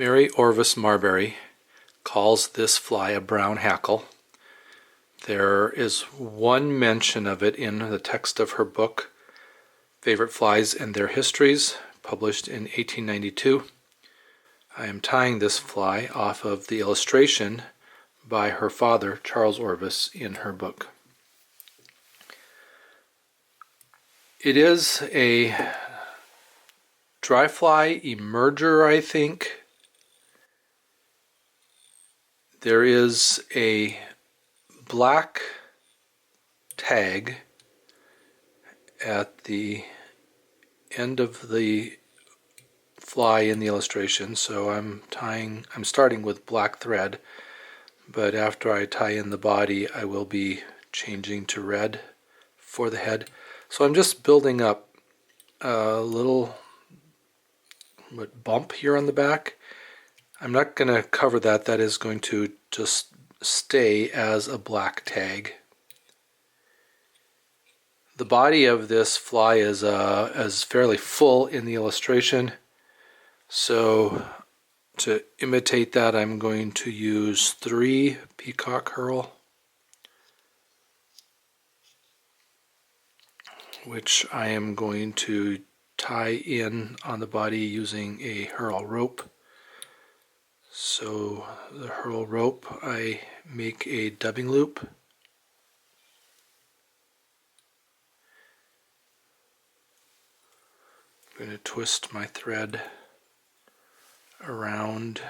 Mary Orvis Marbury calls this fly a brown hackle. There is one mention of it in the text of her book, Favorite Flies and Their Histories, published in 1892. I am tying this fly off of the illustration by her father, Charles Orvis, in her book. It is a dry fly emerger, I think. There is a black tag at the end of the fly in the illustration, so I'm starting with black thread, but after I tie in the body I will be changing to red for the head. So I'm just building up a little bump here on the back. I'm not going to cover that. That is going to just stay as a black tag. The body of this fly is fairly full in the illustration, so to imitate that I'm going to use 3 Peacock herl, which I am going to tie in on the body using a herl rope. So the herl rope, I make a dubbing loop. I'm going to twist my thread around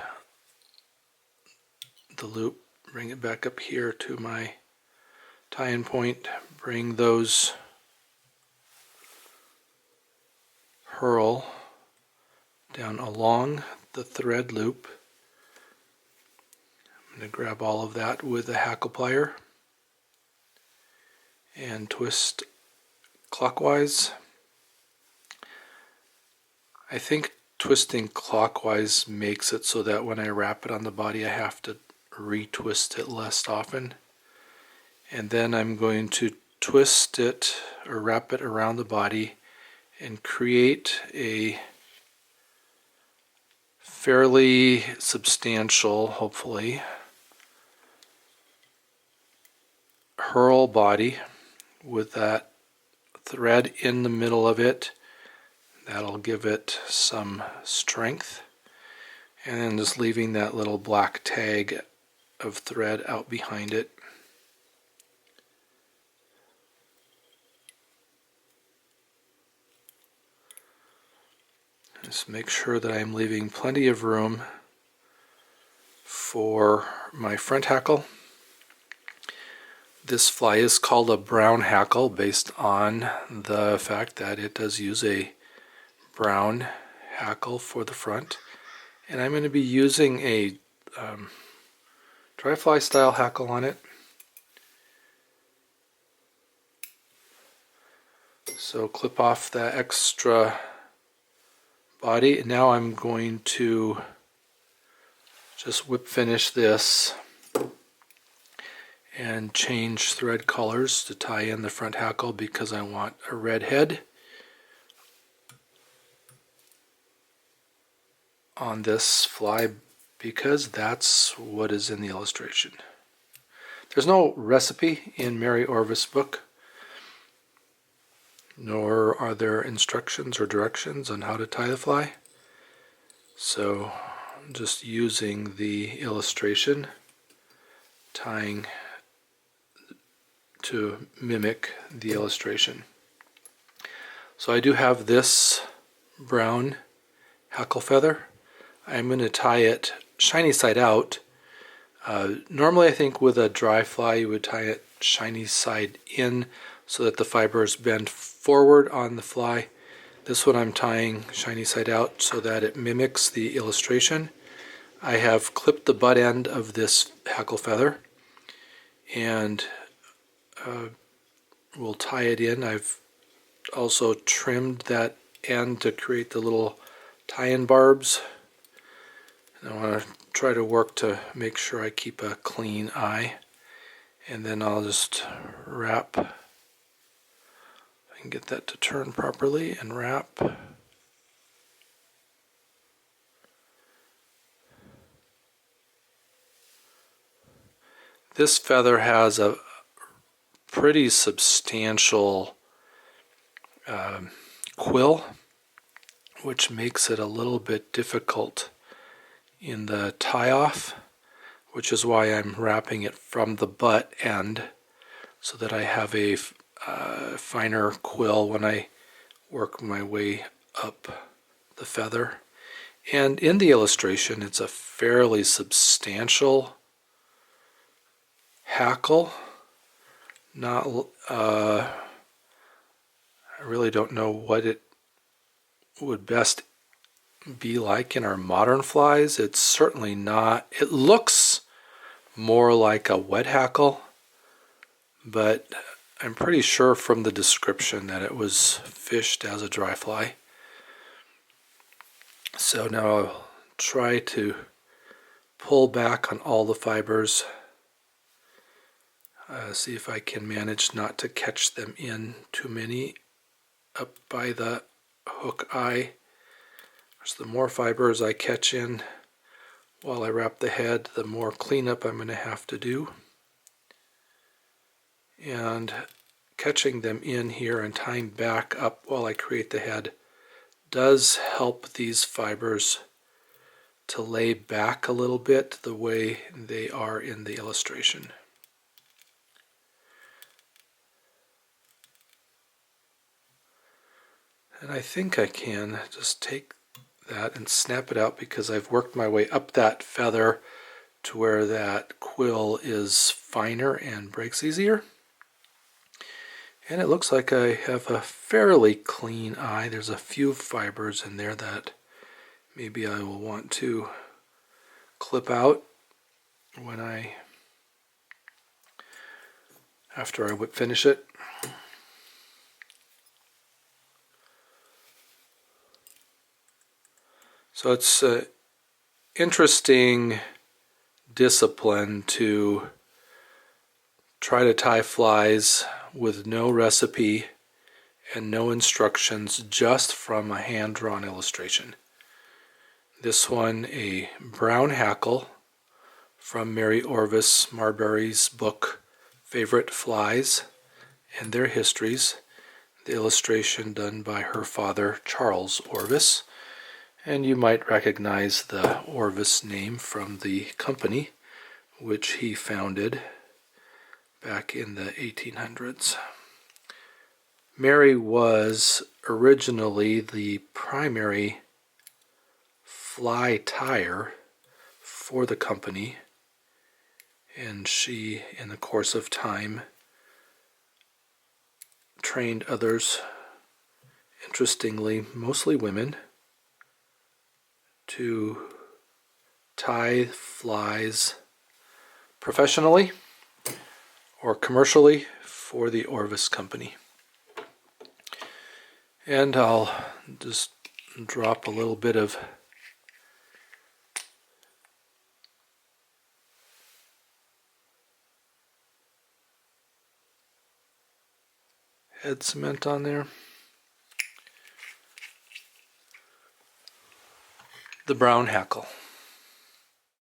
the loop, bring it back up here to my tie-in point, bring those herl down along the thread loop. I'm going to grab all of that with a hackle plier and twist clockwise. I think twisting clockwise makes it so that when I wrap it on the body I have to retwist it less often. And then I'm going to twist it or wrap it around the body and create a fairly substantial, hopefully, herl body with that thread in the middle of it. That'll give it some strength. And then just leaving that little black tag of thread out behind it. Just make sure that I'm leaving plenty of room for my front hackle. This fly is called a brown hackle based on the fact that it does use a brown hackle for the front. And I'm going to be using a dry fly style hackle on it. So clip off the extra body, and now I'm going to just whip finish this and change thread colors to tie in the front hackle because I want a red head on this fly because that's what is in the illustration. There's no recipe in Mary Orvis' book, nor are there instructions or directions on how to tie the fly. So I'm just using the illustration, tying to mimic the illustration. So I do have this brown hackle feather. I'm going to tie it shiny side out. Normally I think with a dry fly you would tie it shiny side in so that the fibers bend forward on the fly. This one I'm tying shiny side out so that it mimics the illustration. I have clipped the butt end of this hackle feather and we'll tie it in. I've also trimmed that end to create the little tie-in barbs. And I want to try to work to make sure I keep a clean eye. And then I'll just wrap. I can get that to turn properly and wrap. This feather has a pretty substantial quill, which makes it a little bit difficult in the tie-off, which is why I'm wrapping it from the butt end so that I have a finer quill when I work my way up the feather. And in the illustration, it's a fairly substantial hackle. Not, I really don't know what it would best be like in our modern flies. It's certainly not. It looks more like a wet hackle, but I'm pretty sure from the description that it was fished as a dry fly. So now I'll try to pull back on all the fibers, see if I can manage not to catch them in too many up by the hook eye. So the more fibers I catch in while I wrap the head, the more cleanup I'm going to have to do. And catching them in here and tying back up while I create the head does help these fibers to lay back a little bit the way they are in the illustration. And I think I can just take that and snap it out because I've worked my way up that feather to where that quill is finer and breaks easier. And it looks like I have a fairly clean eye. There's a few fibers in there that maybe I will want to clip out after I finish it. So it's an interesting discipline to try to tie flies with no recipe and no instructions, just from a hand-drawn illustration. This one, a brown hackle from Mary Orvis Marbury's book, Favorite Flies and Their Histories. The illustration done by her father, Charles Orvis. And you might recognize the Orvis name from the company which he founded back in the 1800s. Mary was originally the primary fly tyer for the company, and she, in the course of time, trained others, interestingly, mostly women, to tie flies professionally or commercially for the Orvis company. And I'll just drop a little bit of head cement on there. The brown hackle.